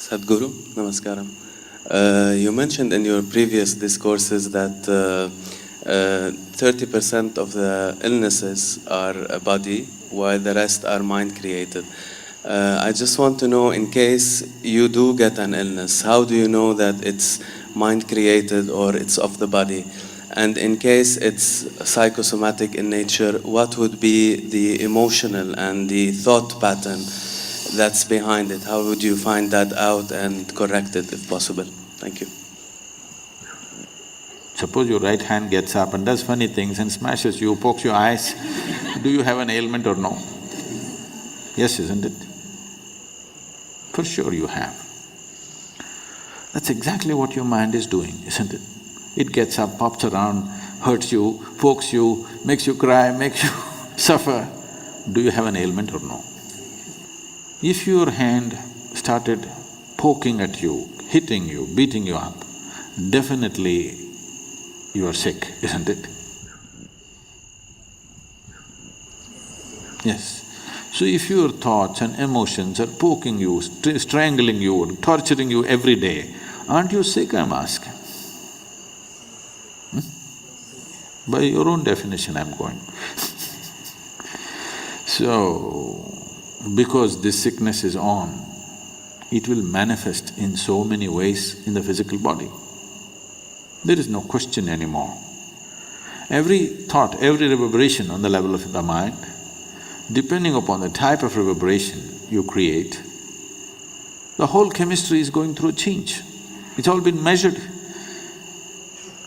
Sadhguru, Namaskaram. You mentioned in your previous discourses that 30% of the illnesses are body, while the rest are mind-created. I just want to know, in case you do get an illness, how do you know that it's mind-created or it's of the body? And in case it's psychosomatic in nature, what would be the emotional and the thought pattern that's behind it? How would you find that out and correct it if possible? Thank you. Suppose your right hand gets up and does funny things and smashes you, pokes your eyes, do you have an ailment or no? Yes, isn't it? For sure you have. That's exactly what your mind is doing, isn't it? It gets up, pops around, hurts you, pokes you, makes you cry, makes you suffer. Do you have an ailment or no? If your hand started poking at you, hitting you, beating you up, definitely you are sick, isn't it? Yes. So if your thoughts and emotions are poking you, strangling you, torturing you every day, aren't you sick, I'm asking? By your own definition I'm going. So, because this sickness is on, it will manifest in so many ways in the physical body. There is no question anymore. Every thought, every reverberation on the level of the mind, depending upon the type of reverberation you create, the whole chemistry is going through a change. It's all been measured.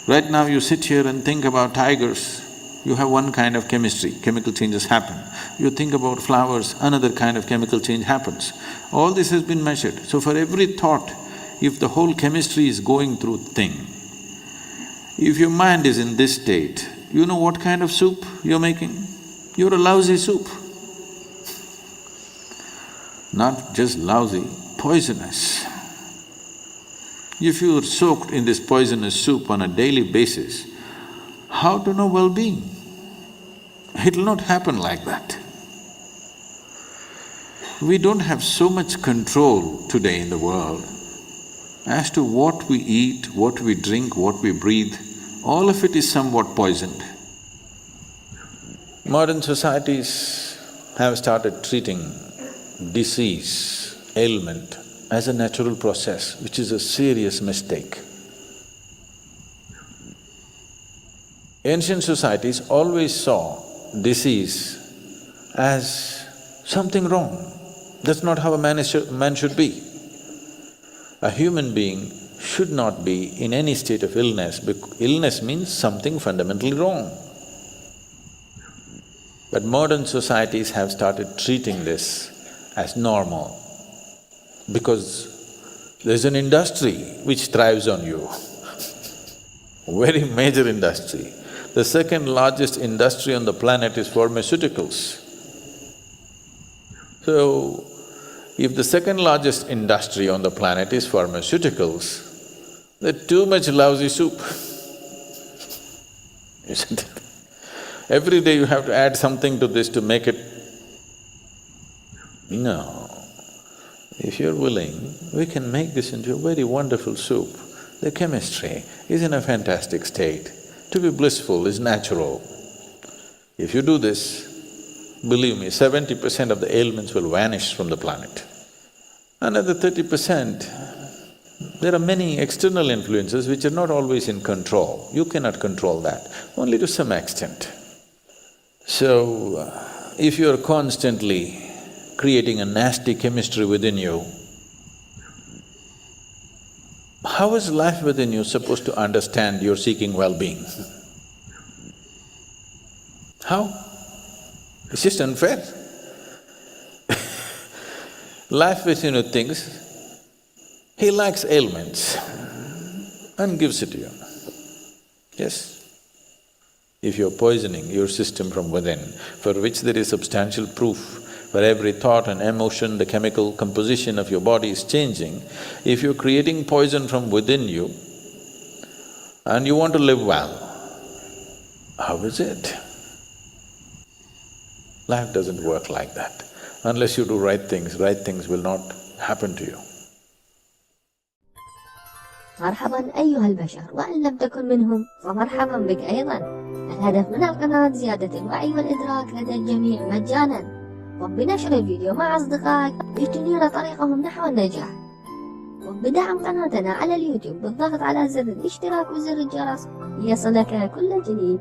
Right now you sit here and think about tigers, you have one kind of chemistry, chemical changes happen. You think about flowers, another kind of chemical change happens. All this has been measured. So for every thought, if the whole chemistry is going through thing, if your mind is in this state, you know what kind of soup you're making? You're a lousy soup. Not just lousy, poisonous. If you're soaked in this poisonous soup on a daily basis, how to know well-being? It'll not happen like that. We don't have so much control today in the world as to what we eat, what we drink, what we breathe. All of it is somewhat poisoned. Modern societies have started treating disease, ailment as a natural process, which is a serious mistake. Ancient societies always saw disease as something wrong. That's not how a man should be. A human being should not be in any state of illness, because illness means something fundamentally wrong. But modern societies have started treating this as normal, because there's an industry which thrives on you, very major industry. The second largest industry on the planet is pharmaceuticals. So, if the second largest industry on the planet is pharmaceuticals, there's too much lousy soup, isn't it? Every day you have to add something to this to make it… No. If you're willing, we can make this into a very wonderful soup. The chemistry is in a fantastic state. To be blissful is natural. If you do this, believe me, 70% of the ailments will vanish from the planet. Another 30%, there are many external influences which are not always in control. You cannot control that, only to some extent. So, if you're constantly creating a nasty chemistry within you, how is life within you supposed to understand you're seeking well-being? How? It's just unfair. Life within you thinks, he likes ailments and gives it to you. Yes? If you're poisoning your system from within, for which there is substantial proof, for every thought and emotion, the chemical composition of your body is changing, if you're creating poison from within you and you want to live well, how is it? Life doesn't work like that. Unless you do right things will not happen to you. مرحبا أيها البشر، وإن لم تكن منهم فمرحبا بك أيضا. الهدف من القناة زيادة الوعي والإدراك لدى الجميع مجانا، وبنشر الفيديو مع أصدقائك لتنير طريقهم نحو النجاح، وبدعم قناتنا على اليوتيوب بالضغط على زر الاشتراك وزر الجرس ليصلك كل جديد.